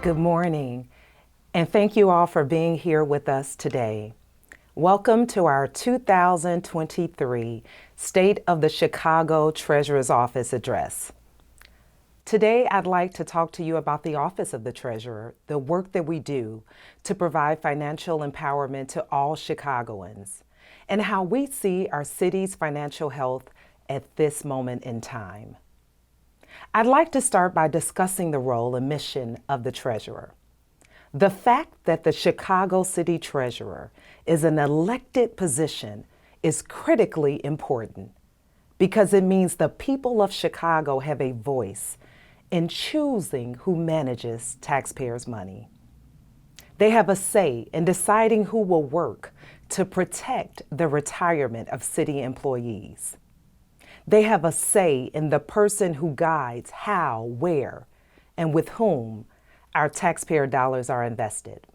Good morning, and thank you all for being here with us today. Welcome to our 2023 State of the Chicago Treasurer's Office address. Today, I'd like to talk to you about the Office of the Treasurer, the work that we do to provide financial empowerment to all Chicagoans, and how we see our city's financial health at this moment in time. I'd like to start by discussing the role and mission of the Treasurer. The fact that the Chicago City Treasurer is an elected position is critically important because it means the people of Chicago have a voice in choosing who manages taxpayers' money. They have a say in deciding who will work to protect the retirement of city employees. They have a say in the person who guides how, where, and with whom our taxpayer dollars are invested.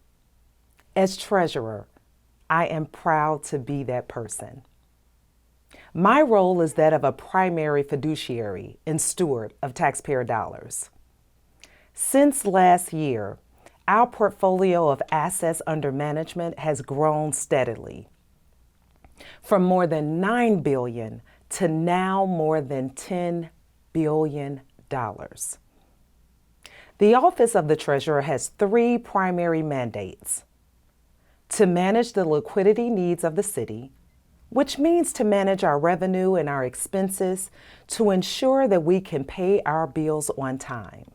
As treasurer, I am proud to be that person. My role is that of a primary fiduciary and steward of taxpayer dollars. Since last year, our portfolio of assets under management has grown steadily from more than $9 billion to now more than $10 billion. The Office of the Treasurer has three primary mandates: to manage the liquidity needs of the city, which means to manage our revenue and our expenses to ensure that we can pay our bills on time;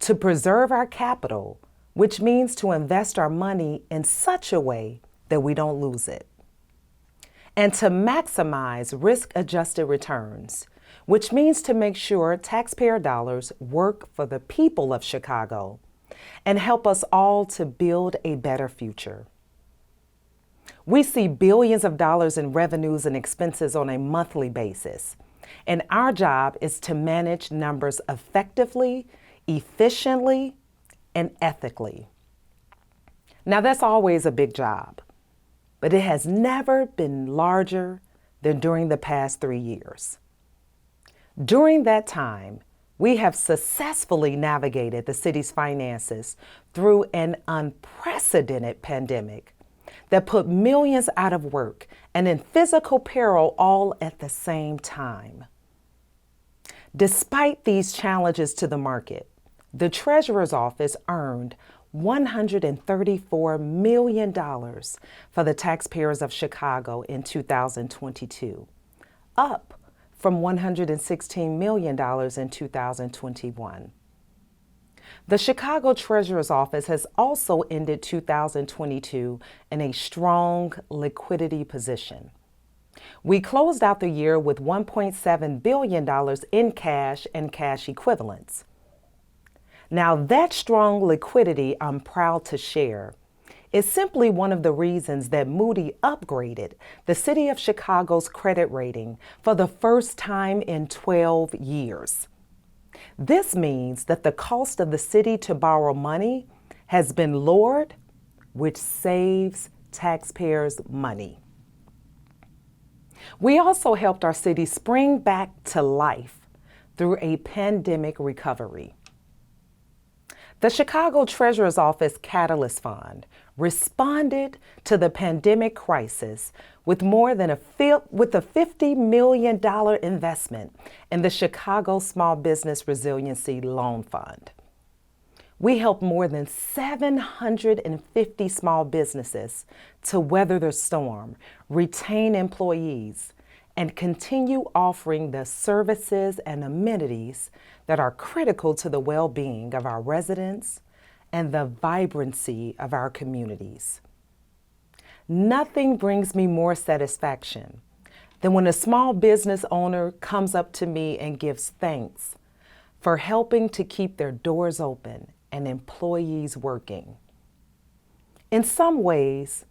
to preserve our capital, which means to invest our money in such a way that we don't lose it; and to maximize risk-adjusted returns, which means to make sure taxpayer dollars work for the people of Chicago and help us all to build a better future. We see billions of dollars in revenues and expenses on a monthly basis, and our job is to manage numbers effectively, efficiently, and ethically. Now, that's always a big job, but it has never been larger than during the past 3 years. During that time, we have successfully navigated the city's finances through an unprecedented pandemic that put millions out of work and in physical peril all at the same time. Despite these challenges to the market, the Treasurer's Office earned $134 million for the taxpayers of Chicago in 2022, up from $116 million in 2021. The Chicago Treasurer's Office has also ended 2022 in a strong liquidity position. We closed out the year with $1.7 billion in cash and cash equivalents. Now, that strong liquidity, I'm proud to share, is simply one of the reasons that Moody upgraded the City of Chicago's credit rating for the first time in 12 years. This means that the cost of the city to borrow money has been lowered, which saves taxpayers money. We also helped our city spring back to life through a pandemic recovery. The Chicago Treasurer's Office Catalyst Fund responded to the pandemic crisis with more than a $50 million investment in the Chicago Small Business Resiliency Loan Fund. We helped more than 750 small businesses to weather the storm, retain employees, and continue offering the services and amenities that are critical to the well-being of our residents and the vibrancy of our communities. Nothing brings me more satisfaction than when a small business owner comes up to me and gives thanks for helping to keep their doors open and employees working. In some ways,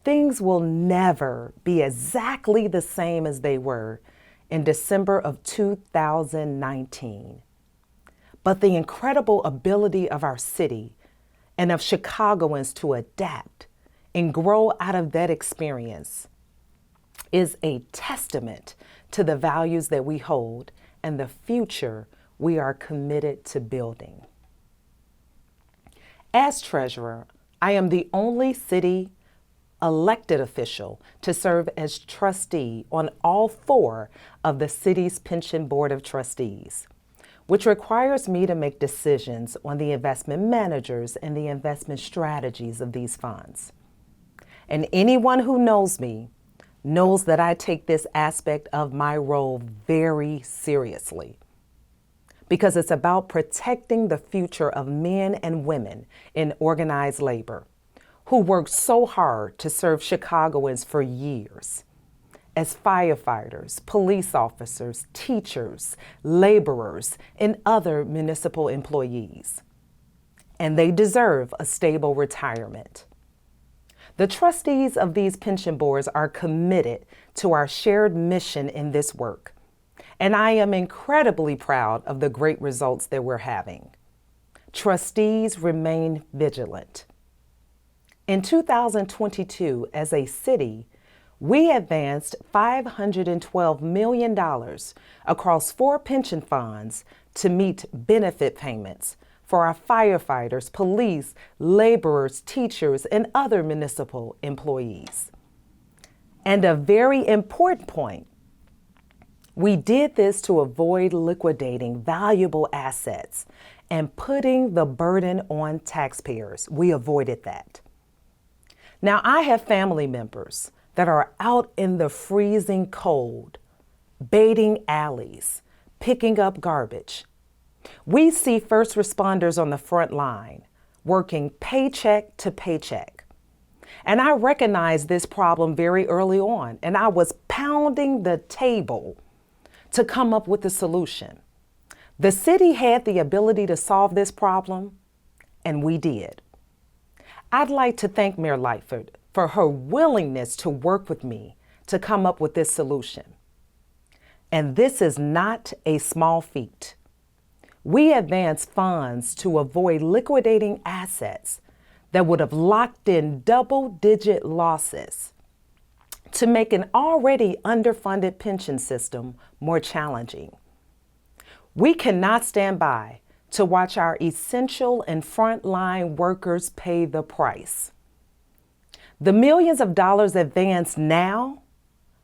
things will never be exactly the same as they were in December of 2019. But the incredible ability of our city and of Chicagoans to adapt and grow out of that experience is a testament to the values that we hold and the future we are committed to building. As treasurer, I am the only city elected official to serve as trustee on all four of the city's pension board of trustees, which requires me to make decisions on the investment managers and the investment strategies of these funds. And anyone who knows me knows that I take this aspect of my role very seriously, because it's about protecting the future of men and women in organized labor who worked so hard to serve Chicagoans for years as firefighters, police officers, teachers, laborers, and other municipal employees. And they deserve a stable retirement. The trustees of these pension boards are committed to our shared mission in this work, and I am incredibly proud of the great results that we're having. Trustees remain vigilant. In 2022, as a city, we advanced $512 million across 4 pension funds to meet benefit payments for our firefighters, police, laborers, teachers, and other municipal employees. And a very important point, we did this to avoid liquidating valuable assets and putting the burden on taxpayers. We avoided that. Now, I have family members that are out in the freezing cold, baiting alleys, picking up garbage. We see first responders on the front line, working paycheck to paycheck. And I recognized this problem very early on, and I was pounding the table to come up with a solution. The city had the ability to solve this problem, and we did. I'd like to thank Mayor Lightfoot for her willingness to work with me to come up with this solution. And this is not a small feat. We advanced funds to avoid liquidating assets that would have locked in double-digit losses to make an already underfunded pension system more challenging. We cannot stand by to watch our essential and frontline workers pay the price. The millions of dollars advanced now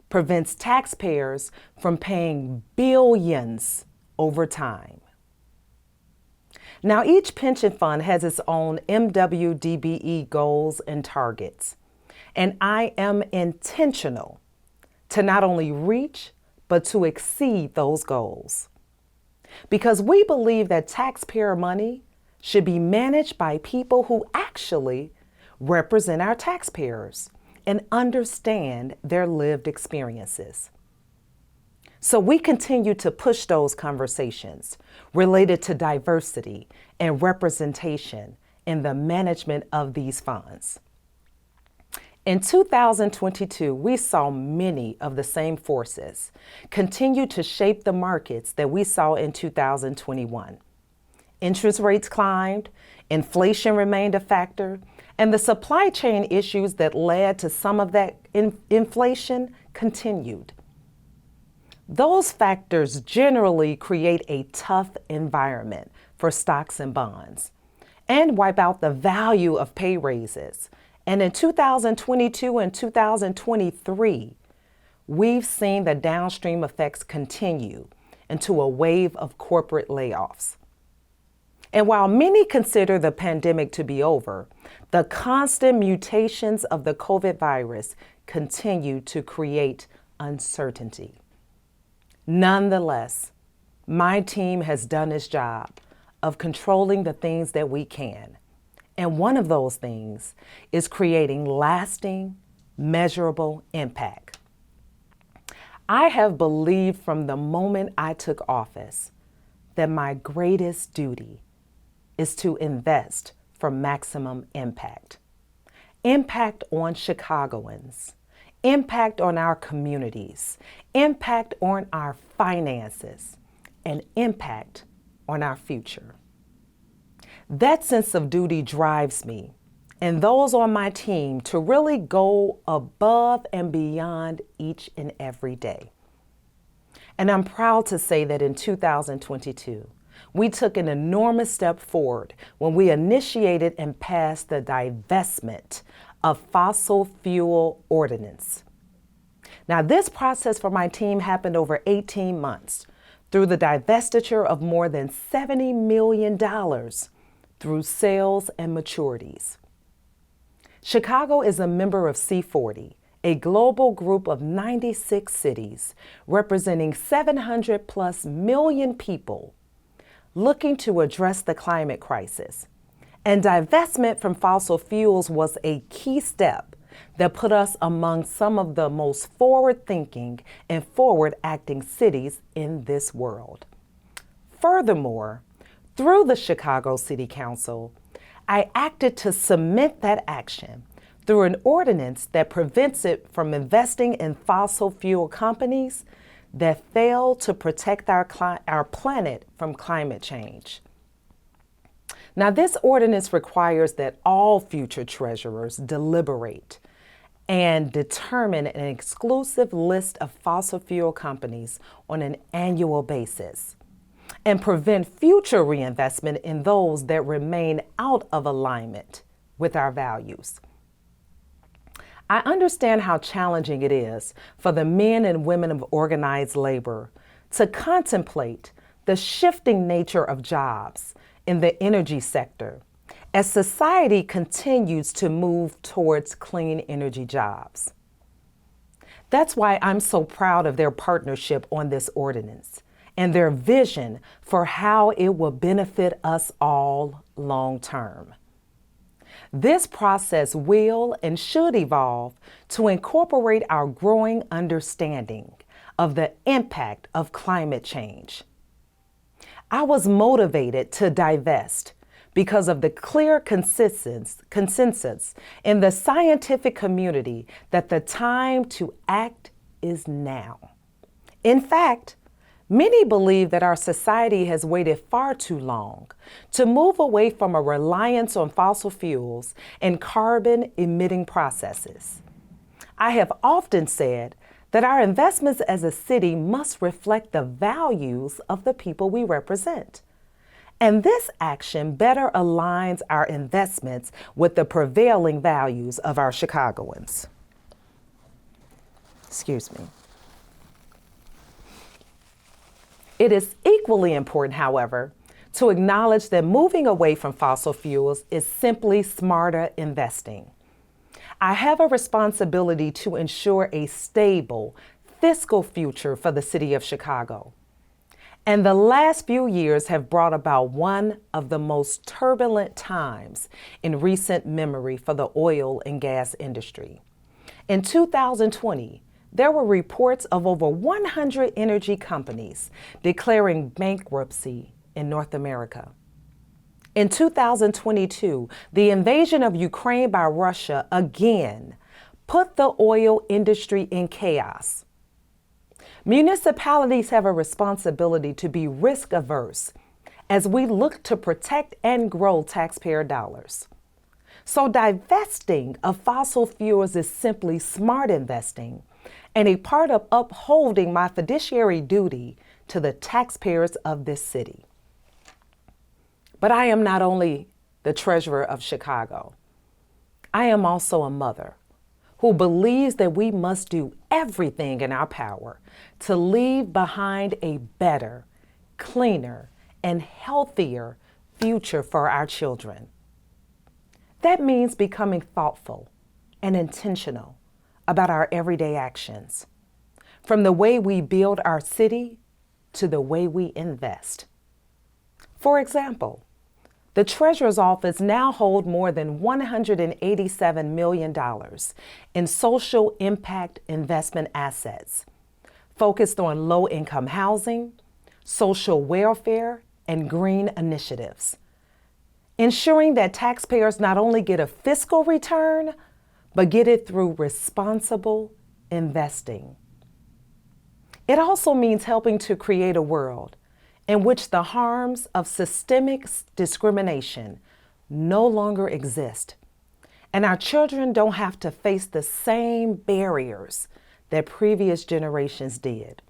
prevents taxpayers from paying billions over time. Now, each pension fund has its own MWDBE goals and targets, and I am intentional to not only reach, but to exceed those goals. Because we believe that taxpayer money should be managed by people who actually represent our taxpayers and understand their lived experiences. So we continue to push those conversations related to diversity and representation in the management of these funds. In 2022, we saw many of the same forces continue to shape the markets that we saw in 2021. Interest rates climbed, inflation remained a factor, and the supply chain issues that led to some of that inflation continued. Those factors generally create a tough environment for stocks and bonds and wipe out the value of pay raises. And in 2022 and 2023, we've seen the downstream effects continue into a wave of corporate layoffs. And while many consider the pandemic to be over, the constant mutations of the COVID virus continue to create uncertainty. Nonetheless, my team has done its job of controlling the things that we can. And one of those things is creating lasting, measurable impact. I have believed from the moment I took office that my greatest duty is to invest for maximum impact. Impact on Chicagoans, impact on our communities, impact on our finances, and impact on our future. That sense of duty drives me and those on my team to really go above and beyond each and every day. And I'm proud to say that in 2022, We took an enormous step forward when we initiated and passed the divestment of fossil fuel ordinance. Now, this process for my team happened over 18 months through the divestiture of more than $70 million through sales and maturities. Chicago is a member of C40, a global group of 96 cities representing 700 plus million people looking to address the climate crisis. And divestment from fossil fuels was a key step that put us among some of the most forward-thinking and forward-acting cities in this world. Furthermore, through the Chicago City Council, I acted to cement that action through an ordinance that prevents it from investing in fossil fuel companies that fail to protect our planet from climate change. Now, this ordinance requires that all future treasurers deliberate and determine an exclusive list of fossil fuel companies on an annual basis and prevent future reinvestment in those that remain out of alignment with our values. I understand how challenging it is for the men and women of organized labor to contemplate the shifting nature of jobs in the energy sector as society continues to move towards clean energy jobs. That's why I'm so proud of their partnership on this ordinance and their vision for how it will benefit us all long term. This process will and should evolve to incorporate our growing understanding of the impact of climate change. I was motivated to divest because of the clear consensus in the scientific community that the time to act is now. In fact, many believe that our society has waited far too long to move away from a reliance on fossil fuels and carbon-emitting processes. I have often said that our investments as a city must reflect the values of the people we represent. And this action better aligns our investments with the prevailing values of our Chicagoans. Excuse me. It is equally important, however, to acknowledge that moving away from fossil fuels is simply smarter investing. I have a responsibility to ensure a stable fiscal future for the city of Chicago. And the last few years have brought about one of the most turbulent times in recent memory for the oil and gas industry. In 2020, there were reports of over 100 energy companies declaring bankruptcy in North America. In 2022, the invasion of Ukraine by Russia again put the oil industry in chaos. Municipalities have a responsibility to be risk averse as we look to protect and grow taxpayer dollars. So divesting of fossil fuels is simply smart investing and a part of upholding my fiduciary duty to the taxpayers of this city. But I am not only the treasurer of Chicago, I am also a mother who believes that we must do everything in our power to leave behind a better, cleaner, and healthier future for our children. That means becoming thoughtful and intentional about our everyday actions, from the way we build our city to the way we invest. For example, the Treasurer's Office now holds more than $187 million in social impact investment assets, focused on low-income housing, social welfare, and green initiatives, ensuring that taxpayers not only get a fiscal return, but get it through responsible investing. It also means helping to create a world in which the harms of systemic discrimination no longer exist, and our children don't have to face the same barriers that previous generations did.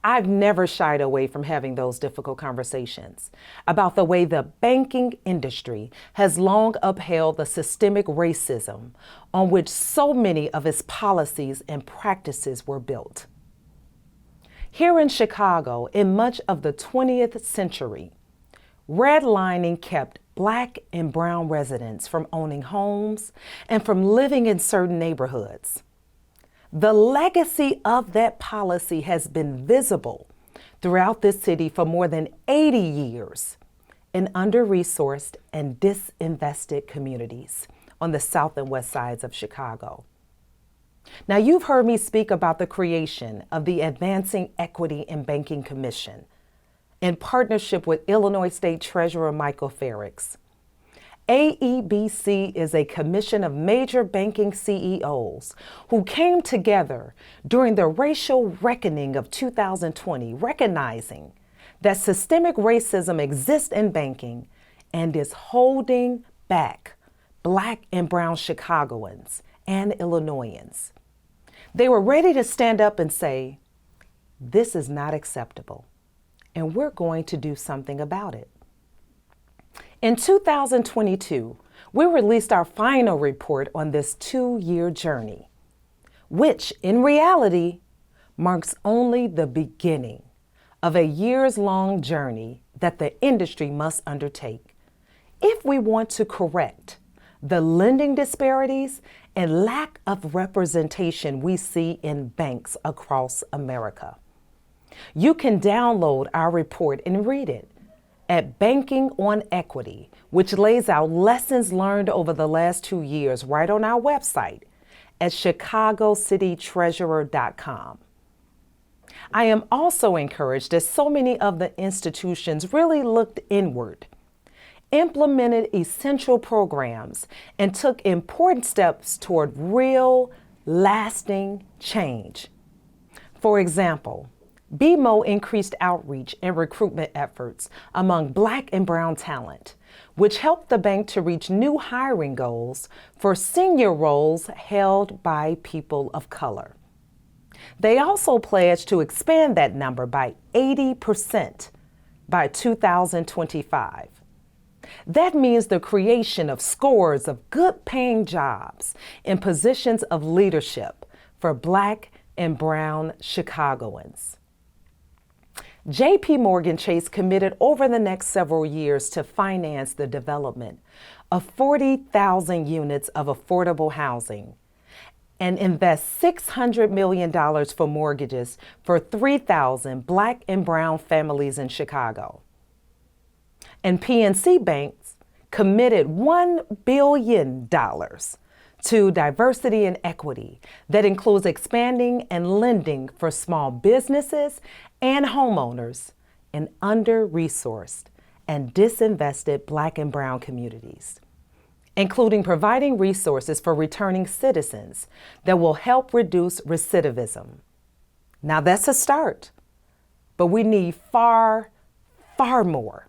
I've never shied away from having those difficult conversations about the way the banking industry has long upheld the systemic racism on which so many of its policies and practices were built. Here in Chicago, in much of the 20th century, redlining kept Black and brown residents from owning homes and from living in certain neighborhoods. The legacy of that policy has been visible throughout this city for more than 80 years in under-resourced and disinvested communities on the south and west sides of Chicago. Now, you've heard me speak about the creation of the Advancing Equity in Banking Commission in partnership with Illinois State Treasurer Michael Farrix. AEBC is a commission of major banking CEOs who came together during the racial reckoning of 2020, recognizing that systemic racism exists in banking and is holding back Black and brown Chicagoans and Illinoisans. They were ready to stand up and say, "This is not acceptable, and we're going to do something about it." In 2022, we released our final report on this 2-year journey, which in reality marks only the beginning of a years-long journey that the industry must undertake if we want to correct the lending disparities and lack of representation we see in banks across America. You can download our report and read it at Banking on Equity, which lays out lessons learned over the last 2 years right on our website at chicagocitytreasurer.com. I am also encouraged that so many of the institutions really looked inward, implemented essential programs, and took important steps toward real, lasting change. For example, BMO increased outreach and recruitment efforts among Black and brown talent, which helped the bank to reach new hiring goals for senior roles held by people of color. They also pledged to expand that number by 80% by 2025. That means the creation of scores of good-paying jobs in positions of leadership for Black and brown Chicagoans. J.P. Morgan Chase committed over the next several years to finance the development of 40,000 units of affordable housing and invest $600 million for mortgages for 3,000 Black and brown families in Chicago. And PNC Banks committed $1 billion to diversity and equity that includes expanding and lending for small businesses and homeowners in under-resourced and disinvested Black and brown communities, including providing resources for returning citizens that will help reduce recidivism. Now that's a start, but we need far, far more.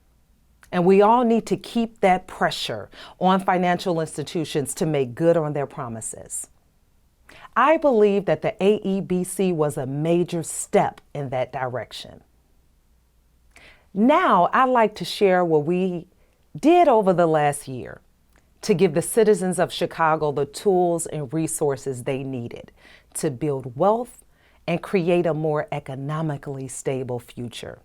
And we all need to keep that pressure on financial institutions to make good on their promises. I believe that the AEBC was a major step in that direction. Now, I'd like to share what we did over the last year to give the citizens of Chicago the tools and resources they needed to build wealth and create a more economically stable future.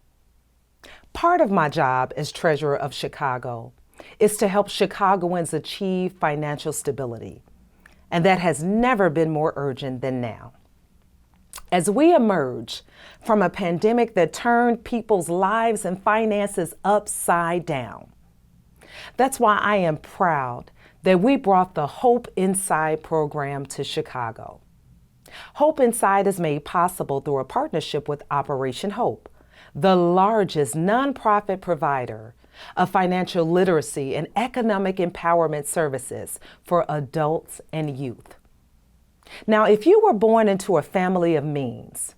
Part of my job as treasurer of Chicago is to help Chicagoans achieve financial stability, and that has never been more urgent than now. As we emerge from a pandemic that turned people's lives and finances upside down, that's why I am proud that we brought the Hope Inside program to Chicago. Hope Inside is made possible through a partnership with Operation Hope, the largest nonprofit provider of financial literacy and economic empowerment services for adults and youth. Now, if you were born into a family of means,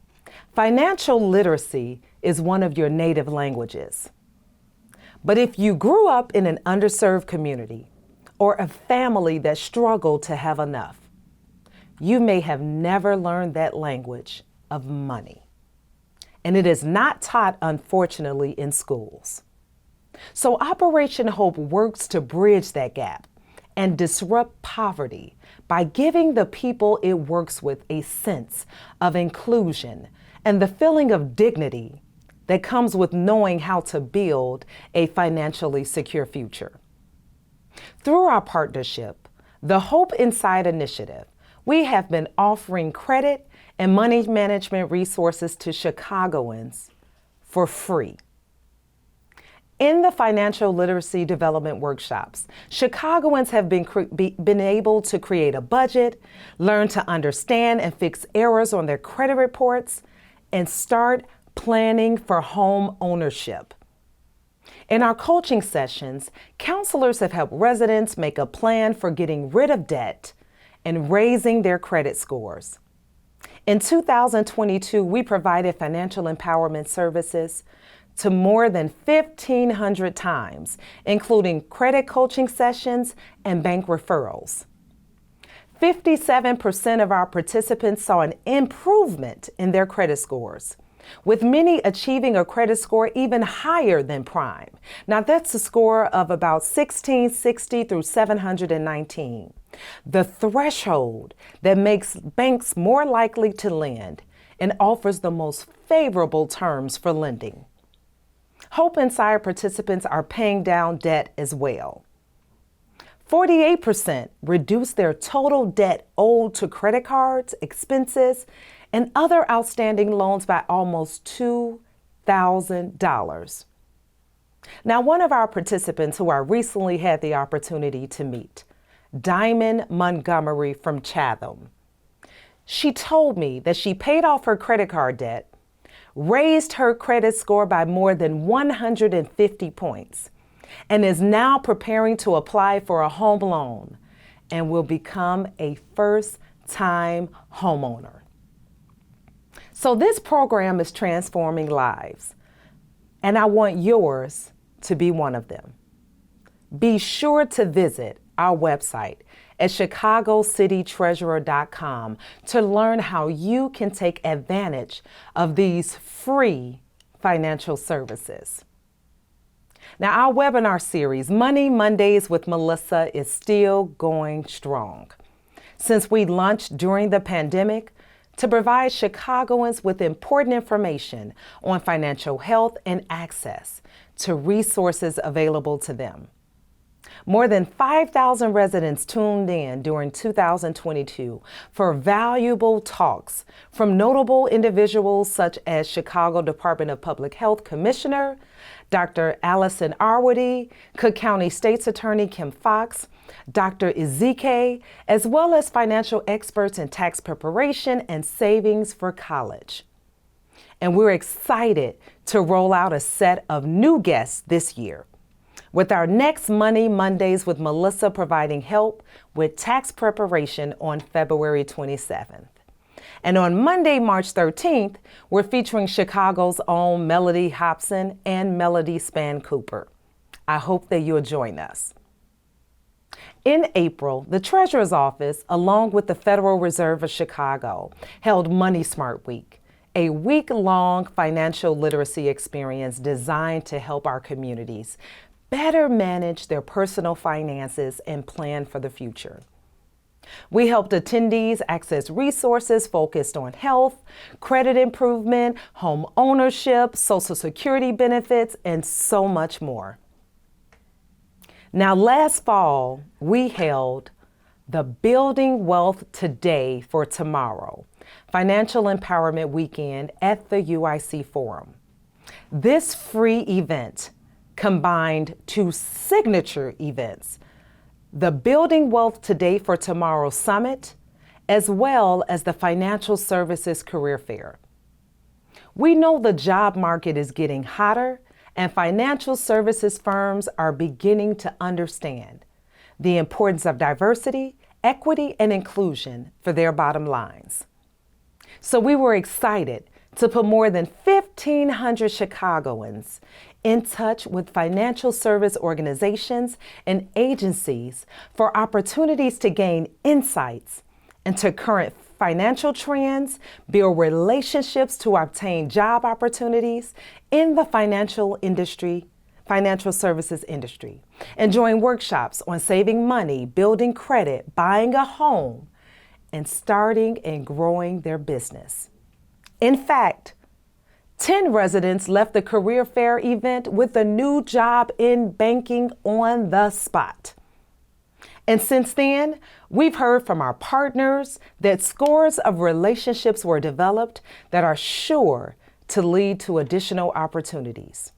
financial literacy is one of your native languages. But if you grew up in an underserved community or a family that struggled to have enough, you may have never learned that language of money. and it is not taught, unfortunately, in schools. So Operation Hope works to bridge that gap and disrupt poverty by giving the people it works with a sense of inclusion and the feeling of dignity that comes with knowing how to build a financially secure future. Through our partnership, the Hope Inside Initiative, we have been offering credit and money management resources to Chicagoans for free. In the financial literacy development workshops, Chicagoans have been able to create a budget, learn to understand and fix errors on their credit reports, and start planning for home ownership. In our coaching sessions, counselors have helped residents make a plan for getting rid of debt and raising their credit scores. In 2022, we provided financial empowerment services to more than 1,500 times, including credit coaching sessions and bank referrals. 57% of our participants saw an improvement in their credit scores, with many achieving a credit score even higher than prime. Now that's a score of about 1660 through 719, the threshold that makes banks more likely to lend and offers the most favorable terms for lending. Hope Inside participants are paying down debt as well. 48% reduced their total debt owed to credit cards, expenses, and other outstanding loans by almost $2,000. Now, one of our participants who I recently had the opportunity to meet, Diamond Montgomery from Chatham, she told me that she paid off her credit card debt, raised her credit score by more than 150 points, and is now preparing to apply for a home loan and will become a first-time homeowner. So this program is transforming lives, and I want yours to be one of them. Be sure to visit our website at ChicagoCityTreasurer.com to learn how you can take advantage of these free financial services. Now, our webinar series, Money Mondays with Melissa, is still going strong. Since we launched during the pandemic to provide Chicagoans with important information on financial health and access to resources available to them. More than 5,000 residents tuned in during 2022 for valuable talks from notable individuals such as Chicago Department of Public Health Commissioner Dr. Allison Arwady, Cook County State's Attorney Kim Fox, Dr. Ezike, as well as financial experts in tax preparation and savings for college. And we're excited to roll out a set of new guests this year, with our next Money Mondays with Melissa providing help with tax preparation on February 27th. And on Monday, March 13th, we're featuring Chicago's own Melody Hobson and Melody Span Cooper. I hope that you'll join us. In April, the Treasurer's Office, along with the Federal Reserve of Chicago, held Money Smart Week, a week-long financial literacy experience designed to help our communities better manage their personal finances and plan for the future. We helped attendees access resources focused on health, credit improvement, home ownership, Social Security benefits, and so much more. Now, last fall, we held the Building Wealth Today for Tomorrow Financial Empowerment Weekend at the UIC Forum. This free event combined two signature events, the Building Wealth Today for Tomorrow Summit, as well as the Financial Services Career Fair. We know the job market is getting hotter, and financial services firms are beginning to understand the importance of diversity, equity, and inclusion for their bottom lines. So we were excited to put more than 1,500 Chicagoans in touch with financial service organizations and agencies for opportunities to gain insights into current financial trends, build relationships to obtain job opportunities in the financial services industry, and join workshops on saving money, building credit, buying a home, and starting and growing their business. In fact, 10 residents left the career fair event with a new job in banking on the spot. And since then, we've heard from our partners that scores of relationships were developed that are sure to lead to additional opportunities.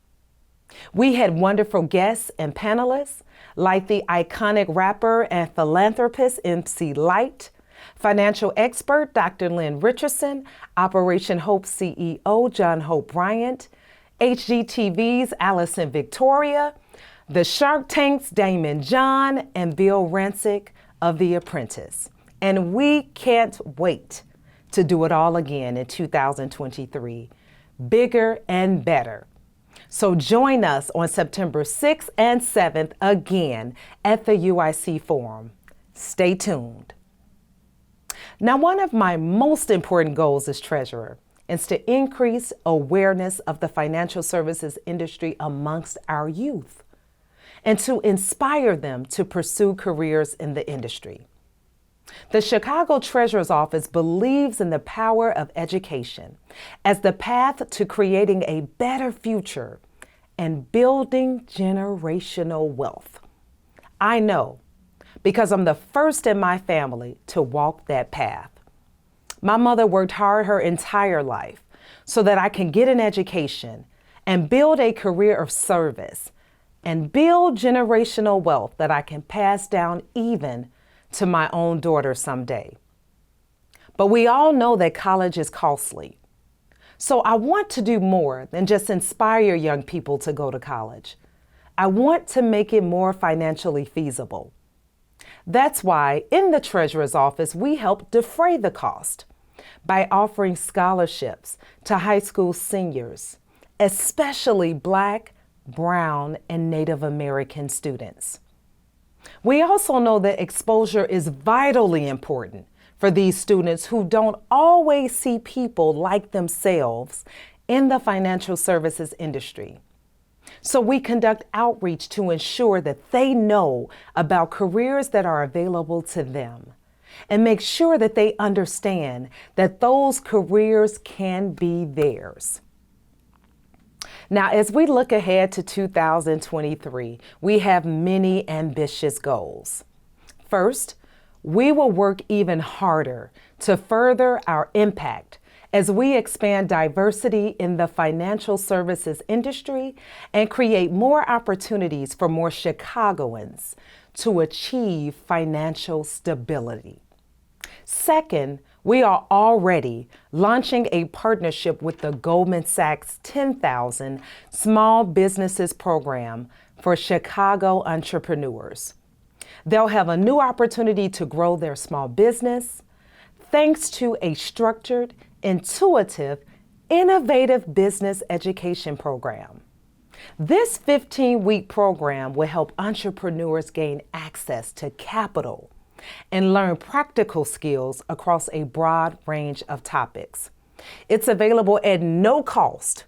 We had wonderful guests and panelists like the iconic rapper and philanthropist MC Lyte, financial expert Dr. Lynn Richardson, Operation Hope CEO John Hope Bryant, HGTV's Allison Victoria, the Shark Tank's Damon John, and Bill Rancic of The Apprentice. And we can't wait to do it all again in 2023, bigger and better. So join us on September 6th and 7th again at the UIC Forum. Stay tuned. Now, one of my most important goals as treasurer is to increase awareness of the financial services industry amongst our youth and to inspire them to pursue careers in the industry. The Chicago Treasurer's Office believes in the power of education as the path to creating a better future and building generational wealth. I know because I'm the first in my family to walk that path. My mother worked hard her entire life so that I can get an education and build a career of service and build generational wealth that I can pass down even to my own daughter someday. But we all know that college is costly. So I want to do more than just inspire young people to go to college. I want to make it more financially feasible. That's why in the Treasurer's Office, we help defray the cost by offering scholarships to high school seniors, especially Black, Brown, and Native American students. We also know that exposure is vitally important for these students who don't always see people like themselves in the financial services industry. So we conduct outreach to ensure that they know about careers that are available to them and make sure that they understand that those careers can be theirs. Now, as we look ahead to 2023, we have many ambitious goals. First, we will work even harder to further our impact as we expand diversity in the financial services industry and create more opportunities for more Chicagoans to achieve financial stability. Second, we are already launching a partnership with the Goldman Sachs 10,000 Small Businesses Program for Chicago entrepreneurs. They'll have a new opportunity to grow their small business thanks to a structured, intuitive, innovative business education program. This 15-week program will help entrepreneurs gain access to capital and learn practical skills across a broad range of topics. It's available at no cost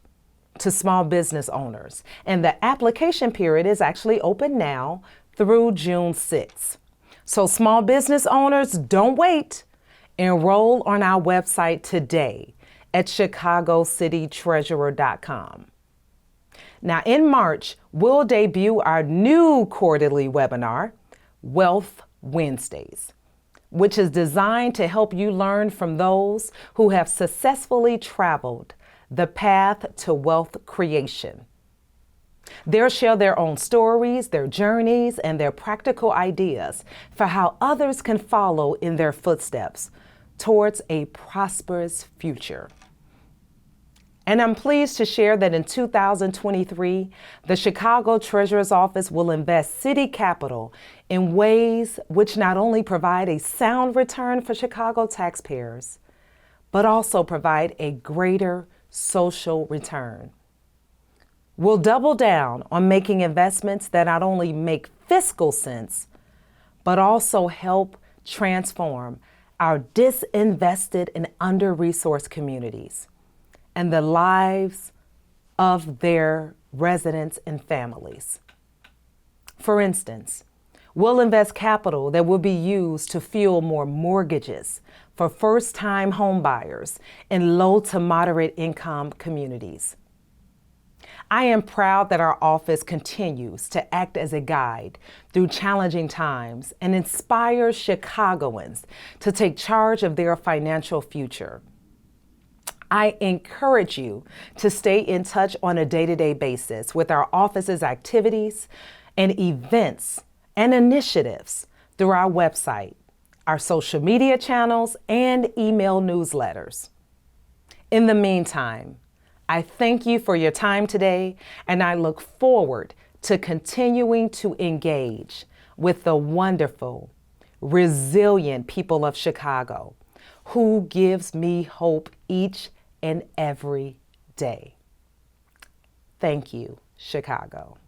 to small business owners, and the application period is actually open now through June 6th. So small business owners, don't wait. Enroll on our website today at chicagocitytreasurer.com. Now in March, we'll debut our new quarterly webinar, Wealth Wednesdays, which is designed to help you learn from those who have successfully traveled the path to wealth creation. They'll share their own stories, their journeys, and their practical ideas for how others can follow in their footsteps towards a prosperous future. And I'm pleased to share that in 2023, the Chicago Treasurer's Office will invest city capital in ways which not only provide a sound return for Chicago taxpayers, but also provide a greater social return. We'll double down on making investments that not only make fiscal sense, but also help transform our disinvested and under-resourced communities, and the lives of their residents and families. For instance, we'll invest capital that will be used to fuel more mortgages for first-time homebuyers in low to moderate income communities. I am proud that our office continues to act as a guide through challenging times and inspires Chicagoans to take charge of their financial future. I encourage you to stay in touch on a day-to-day basis with our office's activities and events and initiatives through our website, our social media channels, and email newsletters. In the meantime, I thank you for your time today, and I look forward to continuing to engage with the wonderful, resilient people of Chicago who gives me hope each and every day. Thank you, Chicago.